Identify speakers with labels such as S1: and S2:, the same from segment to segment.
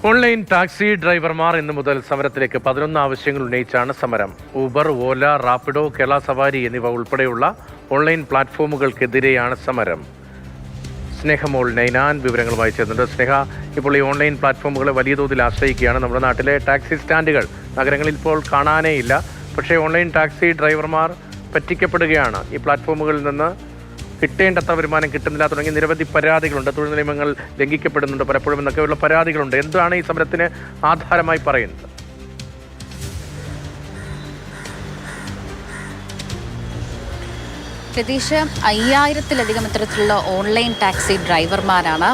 S1: Online taxi ഡ്രൈവർമാർ ഇന്നു മുതൽ സമരത്തിലേക്ക് 11 ആവശ്യങ്ങൾ ഉന്നയിച്ചാണ് സമരം. ഊബർ, ഓല, റാപ്പിഡോ, കേരള സവാരി എന്നിവ ഉൾപ്പെടെയുള്ള ഓൺലൈൻ പ്ലാറ്റ്ഫോമുകൾക്കെതിരെയാണ് സമരം. സ്നേഹമോൾ നൈനാൻ വിവരങ്ങളുമായി ചേർന്നുണ്ട്. സ്നേഹ, ഇപ്പോൾ ഈ ഓൺലൈൻ പ്ലാറ്റ്ഫോമുകളെ വലിയ തോതിൽ ആശ്രയിക്കുകയാണ്. നമ്മുടെ നാട്ടിലെ ടാക്സി സ്റ്റാൻഡുകൾ നഗരങ്ങളിൽ ഇപ്പോൾ കാണാനേ ഇല്ല. പക്ഷേ ഓൺലൈൻ ടാക്സി ഡ്രൈവർമാർ പറ്റിക്കപ്പെടുകയാണ്. ഈ പ്ലാറ്റ്ഫോമുകളിൽ നിന്ന് കിട്ടേണ്ടത്ര വരുമാനം കിട്ടുന്നില്ല തുടങ്ങി നിരവധി പരാതികളുണ്ട്. തൊഴിൽ നിയമങ്ങൾ ലംഘിക്കപ്പെടുന്നുണ്ട് പലപ്പോഴും എന്നൊക്കെയുള്ള പരാതികളുണ്ട്. എന്താണ് ഈ സമരത്തിന് ആധാരമായി പറയുന്നത്?
S2: പ്രതീക്ഷ 5000-ലധികം ഇത്തരത്തിലുള്ള ഓൺലൈൻ ടാക്സി ഡ്രൈവർമാരാണ്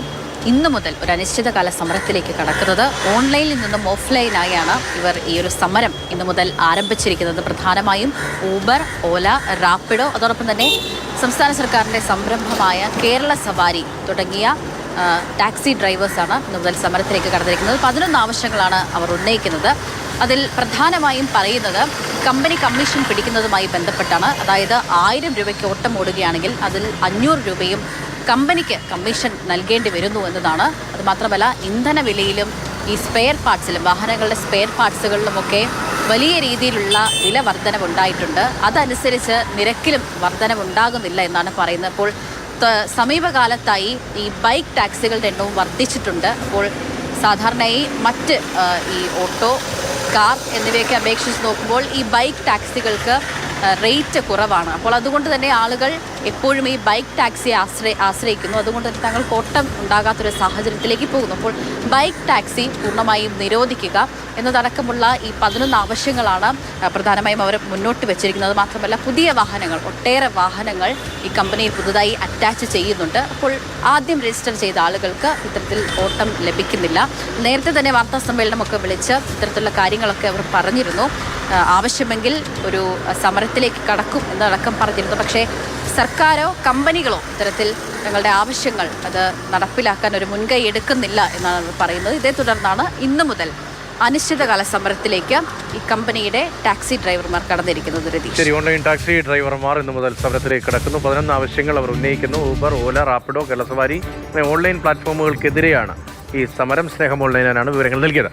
S2: ഇന്നു മുതൽ ഒരു അനിശ്ചിതകാല സമരത്തിലേക്ക് കടക്കുന്നത്. ഓൺലൈനിൽ നിന്നും ഓഫ്ലൈനായാണ് ഇവർ ഈ ഒരു സമരം ഇന്നു മുതൽ ആരംഭിച്ചിരിക്കുന്നത്. പ്രധാനമായും ഊബർ, ഓല, റാപ്പിഡോ, അതോടൊപ്പം തന്നെ സംസ്ഥാന സർക്കാരിൻ്റെ സംരംഭമായ കേരള സവാരി തുടങ്ങിയ ടാക്സി ഡ്രൈവേഴ്സാണ് ഇന്നു മുതൽ സമരത്തിലേക്ക് കടന്നിരിക്കുന്നത്. 11 ആവശ്യങ്ങളാണ് അവർ ഉന്നയിക്കുന്നത്. അതിൽ പ്രധാനമായും പറയുന്നത് കമ്പനി കമ്മീഷൻ പിടിക്കുന്നതുമായി ബന്ധപ്പെട്ടാണ്. അതായത് 1000 രൂപയ്ക്ക് ഓട്ടം ഓടുകയാണെങ്കിൽ അതിൽ 500 രൂപയും കമ്പനിക്ക് കമ്മീഷൻ നൽകേണ്ടി വരുന്നു എന്നതാണ്. അതുമാത്രമല്ല, ഇന്ധന വിലയിലും ഈ സ്പെയർ പാർട്സിലും വാഹനങ്ങളുടെ സ്പെയർ പാർട്സുകളിലുമൊക്കെ വലിയ രീതിയിലുള്ള വില വർധനവുണ്ടായിട്ടുണ്ട്. അതനുസരിച്ച് നിരക്കിലും വർധനവുണ്ടാകുന്നില്ല എന്നാണ് പറയുന്നത്. അപ്പോൾ സമീപകാലത്തായി ഈ ബൈക്ക് ടാക്സികളുടെ എണ്ണവും വർദ്ധിച്ചിട്ടുണ്ട്. അപ്പോൾ സാധാരണയായി മറ്റ് ഈ ഓട്ടോ, കാർ എന്നിവയൊക്കെ അപേക്ഷിച്ച് നോക്കുമ്പോൾ ഈ ബൈക്ക് ടാക്സികൾക്ക് റേറ്റ് കുറവാണ്. അപ്പോൾ അതുകൊണ്ട് തന്നെ ആളുകൾ എപ്പോഴും ഈ ബൈക്ക് ടാക്സിയെ ആശ്രയിക്കുന്നു. അതുകൊണ്ട് തന്നെ തങ്ങൾക്ക് ഓട്ടം ഉണ്ടാകാത്തൊരു സാഹചര്യത്തിലേക്ക് പോകുന്നു. അപ്പോൾ ബൈക്ക് ടാക്സി പൂർണ്ണമായും നിരോധിക്കുക എന്നതടക്കമുള്ള ഈ 11 ആവശ്യങ്ങളാണ് പ്രധാനമായും അവർ മുന്നോട്ട് വെച്ചിരിക്കുന്നത്. മാത്രമല്ല, പുതിയ വാഹനങ്ങൾ, ഒട്ടേറെ വാഹനങ്ങൾ ഈ കമ്പനിയിൽ പുതുതായി അറ്റാച്ച് ചെയ്യുന്നുണ്ട്. അപ്പോൾ ആദ്യം രജിസ്റ്റർ ചെയ്ത ആളുകൾക്ക് ഇത്തരത്തിൽ ഓട്ടം ലഭിക്കുന്നില്ല. നേരത്തെ തന്നെ വാർത്താ സമ്മേളനമൊക്കെ വിളിച്ച് ഇത്തരത്തിലുള്ള കാര്യങ്ങളൊക്കെ അവർ പറഞ്ഞിരുന്നു. ആവശ്യമെങ്കിൽ ഒരു സമരത്തിലേക്ക് കടക്കും എന്നടക്കം പറഞ്ഞിരുന്നു. പക്ഷേ സർക്കാരോ കമ്പനികളോ ഇത്തരത്തിൽ തങ്ങളുടെ ആവശ്യങ്ങൾ അത് നടപ്പിലാക്കാൻ ഒരു മുൻകൈ എടുക്കുന്നില്ല എന്നാണ് പറയുന്നത്. ഇതേ തുടർന്നാണ് ഇന്നു മുതൽ അനിശ്ചിതകാല സമരത്തിലേക്ക് ഈ കമ്പനിയുടെ ടാക്സി ഡ്രൈവർമാർ കടന്നിരിക്കുന്നത്.
S1: ശരി, ഓൺലൈൻ ടാക്സി ഡ്രൈവർമാർ ഇന്നു മുതൽ സമരത്തിലേക്ക് കടക്കുന്നു. 11 ആവശ്യങ്ങൾ അവർ ഉന്നയിക്കുന്നു. ഊബർ, ഓല, റാപ്പിഡോ, കേരള സവാരി ഓൺലൈൻ പ്ലാറ്റ്ഫോമുകൾക്കെതിരെയാണ് ഈ സമരം. സ്നേഹമോൾ നൈനാനാണ് വിവരങ്ങൾ നൽകിയത്.